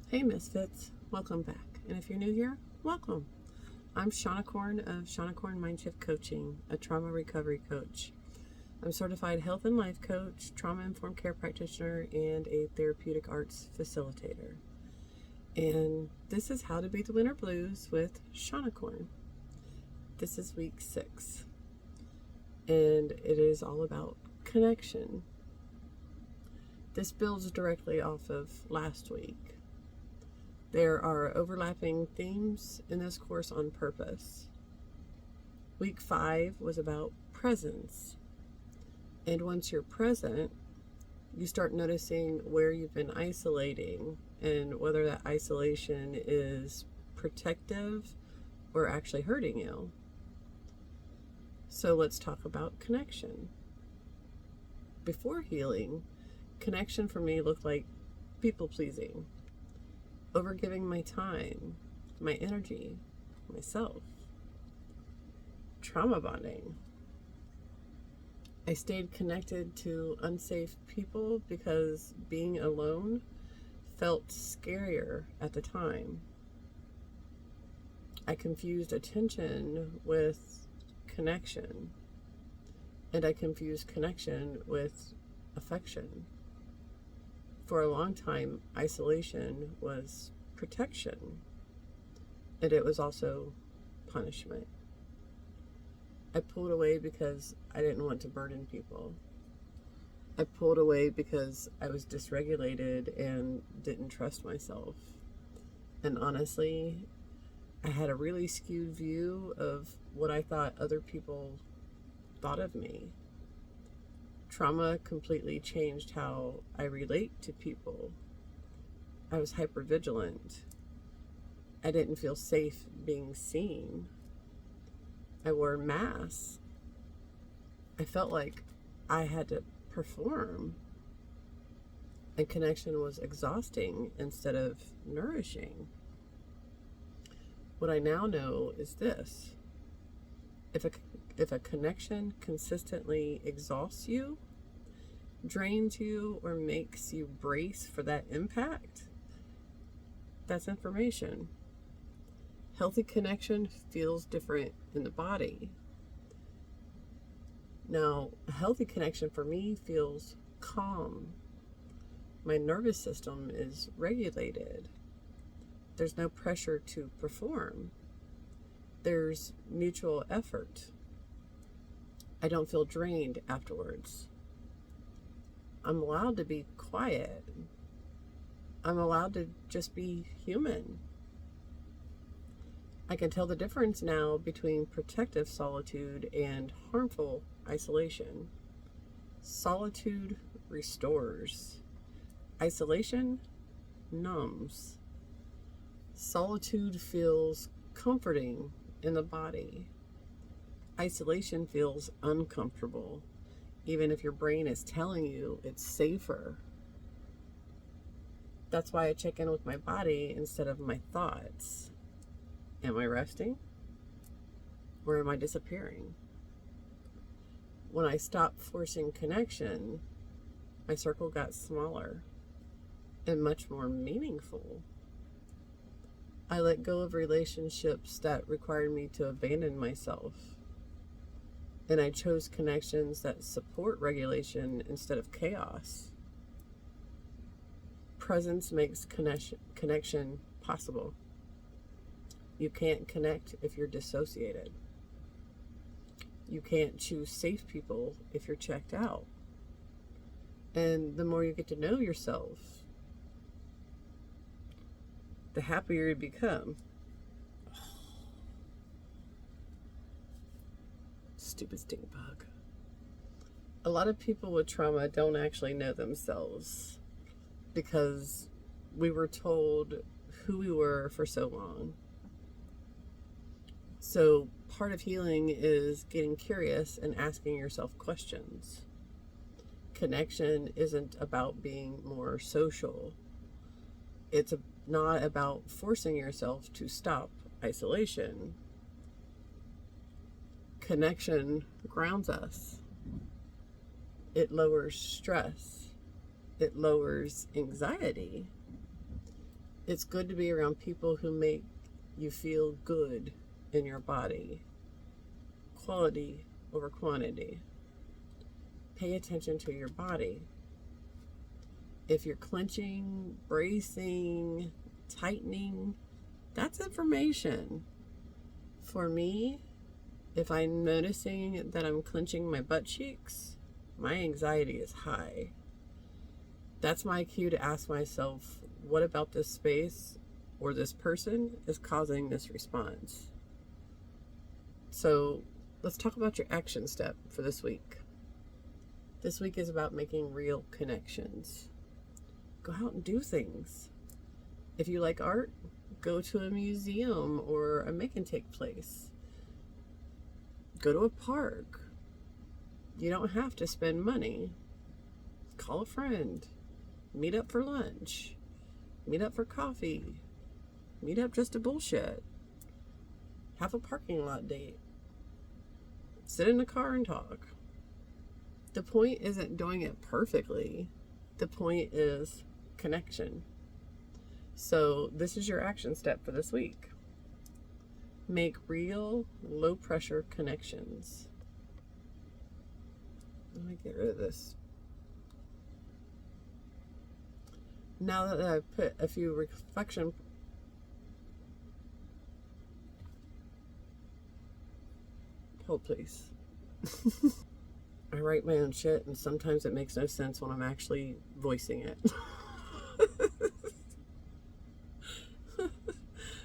Hey Misfits, welcome back. And if you're new here, welcome. I'm Shawnicorn of Shawnicorn Mindshift Coaching, a trauma recovery coach. I'm a certified health and life coach, trauma-informed care practitioner, and a therapeutic arts facilitator. And this is How to Beat the Winter Blues with Shawnicorn. This is week 6. And it is all about connection. This builds directly off of last week. There are overlapping themes in this course on purpose. Week 5 was about presence. And once you're present, you start noticing where you've been isolating and whether that isolation is protective or actually hurting you. So let's talk about connection. Before healing, connection for me looked like people pleasing. Overgiving my time, my energy, myself. Trauma bonding. I stayed connected to unsafe people because being alone felt scarier at the time. I confused attention with connection, and I confused connection with affection. For a long time, isolation was protection, and it was also punishment. I pulled away because I didn't want to burden people. I pulled away because I was dysregulated and didn't trust myself. And honestly, I had a really skewed view of what I thought other people thought of me. Trauma completely changed how I relate to people. I was hypervigilant. I didn't feel safe being seen. I wore masks. I felt like I had to perform. And connection was exhausting instead of nourishing. What I now know is this. If a connection consistently exhausts you, drains you, or makes you brace for that impact, that's information. Healthy connection feels different in the body. Now, a healthy connection for me feels calm. My nervous system is regulated. There's no pressure to perform. There's mutual effort. I don't feel drained afterwards. I'm allowed to be quiet. I'm allowed to just be human. I can tell the difference now between protective solitude and harmful isolation. Solitude restores. Isolation numbs. Solitude feels comforting in the body. Isolation feels uncomfortable, even if your brain is telling you it's safer. That's why I check in with my body instead of my thoughts. Am I resting? Or am I disappearing? When I stopped forcing connection, my circle got smaller and much more meaningful. I let go of relationships that required me to abandon myself. And I chose connections that support regulation instead of chaos. Presence makes connection possible. You can't connect if you're dissociated. You can't choose safe people if you're checked out. And the more you get to know yourself, the happier you become. Stupid stink bug. A lot of people with trauma don't actually know themselves because we were told who we were for so long. So part of healing is getting curious and asking yourself questions. Connection isn't about being more social. It's not about forcing yourself to stop isolation. Connection grounds us. It lowers stress. It lowers anxiety. It's good to be around people who make you feel good in your body. Quality over quantity. Pay attention to your body. If you're clenching, bracing, tightening, that's information. For me, if I'm noticing that I'm clenching my butt cheeks, my anxiety is high. That's my cue to ask myself, what about this space or this person is causing this response? So let's talk about your action step for this week. This week is about making real connections. Go out and do things. If you like art, go to a museum or a make and take place. Go to a park. You don't have to spend money. Call a friend. Meet up for lunch. Meet up for coffee. Meet up just to bullshit. Have a parking lot date. Sit in a car and talk. The point isn't doing it perfectly. The point is connection. So this is your action step for this week. Make real, low-pressure connections. Let me get rid of this. Now that I've put a few reflection... Hold, please. I write my own shit, and sometimes it makes no sense when I'm actually voicing it.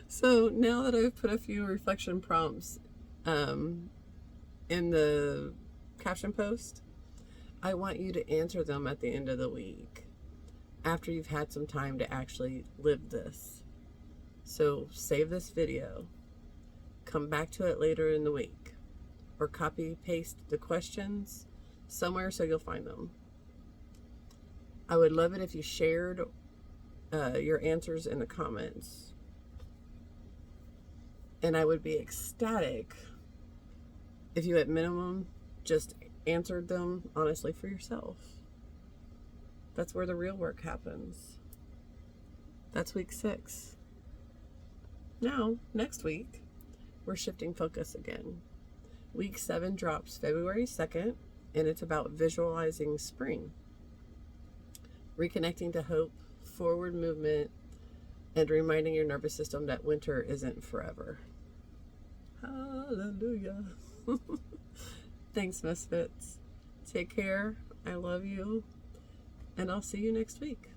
So now that I've put a few reflection prompts in the caption post, I want you to answer them at the end of the week, after you've had some time to actually live this. So save this video, come back to it later in the week, or copy paste the questions somewhere so you'll find them. I would love it if you shared your answers in the comments. And I would be ecstatic if you at minimum just answered them honestly for yourself. That's where the real work happens. That's week 6. Now, next week, we're shifting focus again. Week 7 drops February 2nd, and it's about visualizing spring. Reconnecting to hope, forward movement, and reminding your nervous system that winter isn't forever. Hallelujah. Thanks, Misfits. Take care. I love you. And I'll see you next week.